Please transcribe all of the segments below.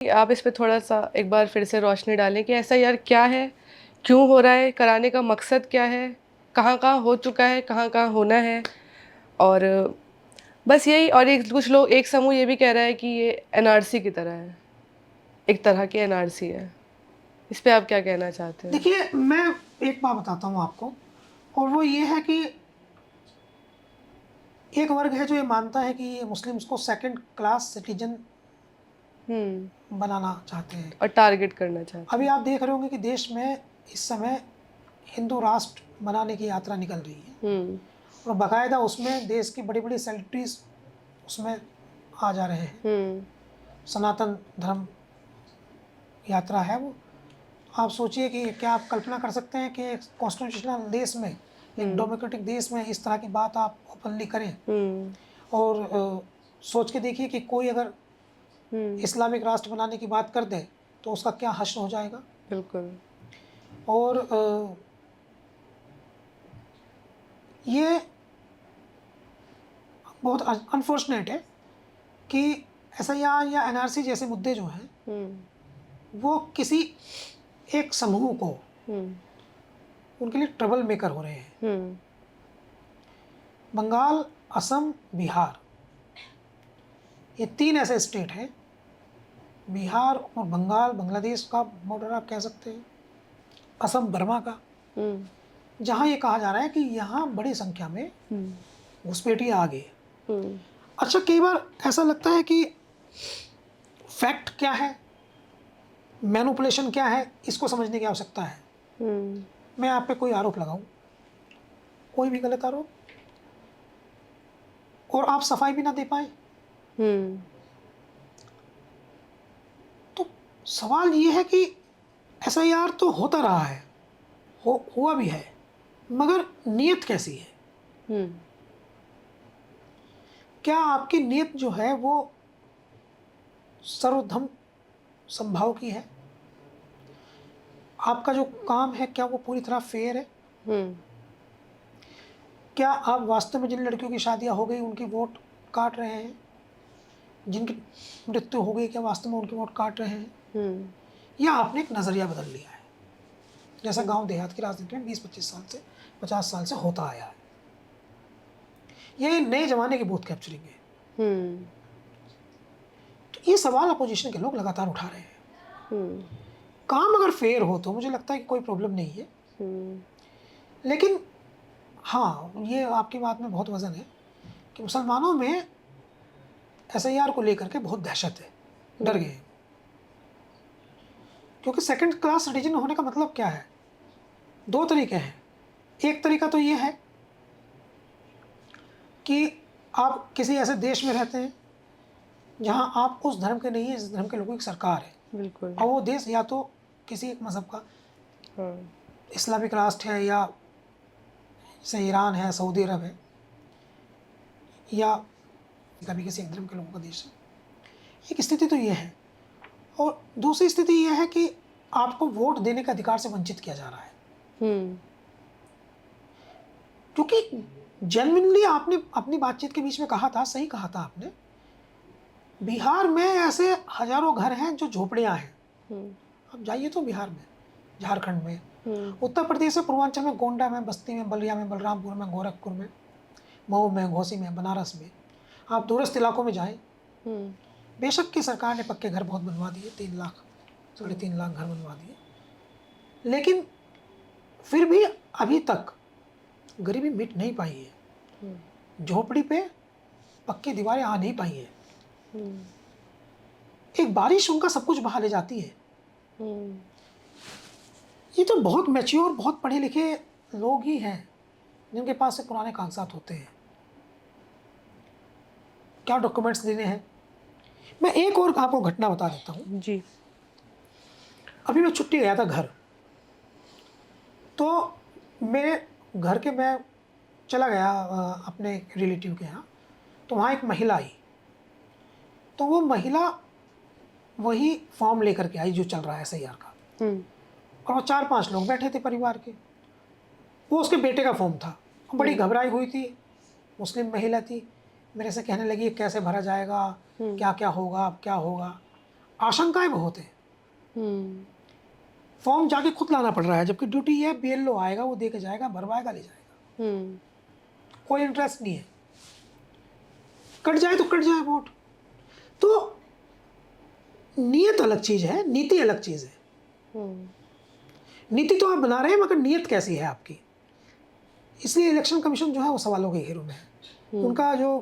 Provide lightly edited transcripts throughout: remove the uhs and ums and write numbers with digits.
आप इस पे थोड़ा-सा एक बार फिर से रोशनी डालें कि ऐसा यार क्या है? क्यों हो रहा है? कराने का मकसद क्या है? कहाँ-कहाँ हो चुका है? कहाँ-कहाँ होना है? और बस यही। और एक कुछ लोग एक समूह ये भी कह रहा है कि ये एनआरसी की तरह है, एक तरह की एनआरसी है। इस पे आप क्या कहना चाहते हैं? देखिए, मैं एक बात बताता हूँ आपको, और वो ये है कि एक वर्ग है जो ये मानता है कि मुस्लिम्स को सेकंड क्लास सिटीजन हुँ, बनाना चाहते हैं। और टारगेट करना चाहते अभी हैं। आप देख रहे होंगे कि देश में इस समय हिंदू राष्ट्र बनाने की यात्रा निकल रही है, हुँ, और बाकायदा उसमें देश की बड़ी-बड़ी सेलिब्रिटीज़ उसमें आ जा रहे हैं। हुँ, सनातन धर्म यात्रा है वो। आप सोचिए कि क्या आप कल्पना कर सकते हैं कि एक कॉन्स्टिट्यूशनल देश में, एक हुँ, डेमोक्रेटिक देश में इस तरह की बात आप ओपनली करें? हुँ, और सोच के देखिए कि कोई अगर हुँ, इस्लामिक राष्ट्र बनाने की बात कर दे, तो उसका क्या हश्र हो जाएगा। बिल्कुल। और ये बहुत अनफॉर्चुनेट है कि एसआईआर या एनआरसी जैसे मुद्दे जो हैं, हुँ, वो किसी एक समूह को, हुँ, उनके लिए ट्रबल मेकर हो रहे हैं। हुँ, बंगाल, असम, बिहार, ये 3 ऐसे स्टेट हैं। बिहार और बंगाल बांग्लादेश का बॉर्डर आप कह सकते हैं, असम बर्मा का, हुँ, जहाँ ये कहा जा रहा है कि यहाँ बड़ी संख्या में हुँ, घुसपैठिए आ गए। हुँ, अच्छा, कई बार ऐसा लगता है कि फैक्ट क्या है, मैनिपुलेशन क्या है, इसको समझने की आवश्यकता है। हुँ, मैं आप पे कोई आरोप लगाऊं, कोई भी गलत आरोप, और आप सफाई भी ना दे पाए, हुँ, तो सवाल ये है कि एसआईआर तो होता रहा है, हुआ भी है, मगर नीयत कैसी है? हुँ, क्या आपकी नीयत जो है वो सर्वधर्म समभाव की है? आपका जो काम है, क्या वो पूरी तरह फेयर है? हुँ, क्या आप वास्तव में जिन लड़कियों की शादियां हो गई उनकी वोट काट रहे हैं? जिनकी मृत्यु हो गई, क्या वास्तव में उनकी वोट काट रहे हैं? हुँ, या आपने एक नजरिया बदल लिया है, जैसा हुँ, गांव देहात की राजनीति में 20-25 साल से, 50 साल से होता आया है? ये नए जमाने की बूथ कैप्चरिंग है। हुँ, तो ये सवाल अपोजिशन के लोग लगातार उठा रहे हैं। हुँ, काम अगर फेयर हो तो मुझे लगता है कि कोई प्रॉब्लम नहीं है, हुँ, लेकिन हाँ, ये आपकी बात में बहुत वजन है कि मुसलमानों में एसआईआर को लेकर के बहुत दहशत है, डर गए हुँ, हैं। क्योंकि सेकंड क्लास सिटीजन होने का मतलब क्या है? 2 तरीके हैं। एक तरीका तो ये है कि आप किसी ऐसे देश में रहते हैं, जहाँ आप उस धर्म के नहीं हैं, जिस धर्म के लोगों की सरकार है, बिल्कुल। और वो देश या तो किसी एक मज़हब का हाँ, इस्लामिक राष्ट्र है, या जैसे ईरान है, सऊदी अरब है, या कभी किसी एक धर्म के लोगों का देश है। एक स्थिति तो ये है, और दूसरी स्थिति ये है कि आपको वोट देने के अधिकार से वंचित किया जा रहा है। हुँ, क्योंकि जेन्युइनली आपने अपनी बातचीत के बीच में कहा था, सही कहा था आपने, बिहार में ऐसे हज़ारों घर हैं जो झोपड़ियाँ हैं। हुँ, आप जाइए तो बिहार में, झारखंड में, हुँ, उत्तर प्रदेश में, पूर्वांचल में, गोंडा में, बस्ती में, बलिया में, बलरामपुर में, गोरखपुर में, मऊ में, घोसी में, बनारस में, आप दूरस्थ इलाकों में जाएँ, हुँ, बेशक की सरकार ने पक्के घर बहुत बनवा दिए, 3 लाख, साढ़े हुँ, 3 लाख घर बनवा दिए। लेकिन फिर भी अभी तक गरीबी मिट नहीं पाई है। हुँ, झोपड़ी पे पक्की दीवारें आ नहीं पाई हैं। हुँ, एक बारिश उनका सब कुछ बहा ले जाती है। हुँ, ये तो बहुत मैच्योर, बहुत पढ़े लिखे लोग ही हैं, जिनके पास से पुराने कागज़ात होते हैं। क्या डॉक्यूमेंट्स देने हैं? मैं एक और आपको घटना बता देता हूँ। जी, अभी मैं छुट्टी गया था घर, तो मेरे घर के मैं चला गया अपने रिलेटिव के यहाँ, तो वहाँ एक महिला आई। तो वो महिला वही फॉर्म लेकर के आई जो चल रहा है एसआईआर का, हुँ, और वो 4-5 लोग बैठे थे परिवार के। वो उसके बेटे का फॉर्म था। वो बड़ी हुँ, घबराई हुई थी, मुस्लिम महिला थी। मेरे से कहने लगी, कैसे भरा जाएगा? हुँ, क्या-क्या होगा? अब क्या होगा? आशंकाएं बहुत हैं। हम्म फॉर्म जाके खुद लाना पड़ रहा है, जबकि ड्यूटी ये है BLO आएगा, वो दे के जाएगा, भरवाएगा, ले जाएगा। हम्म कोई इंटरेस्ट नहीं है। कट जाए तो कट जाए वोट। तो नियत अलग चीज़ है, नीति अलग चीज़ है। हम्म नीति तो आप बना रहे हैं, मगर नियत कैसी है आपकी? इसलिए इलेक्शन कमीशन जो है वो सवालों के घेरों में है। उनका जो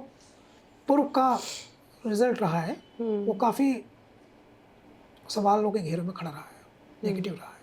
पूर्व का रिजल्ट रहा है वो काफ़ी सवालों के घेरों में खड़ा रहा है, नेगेटिव रहा है।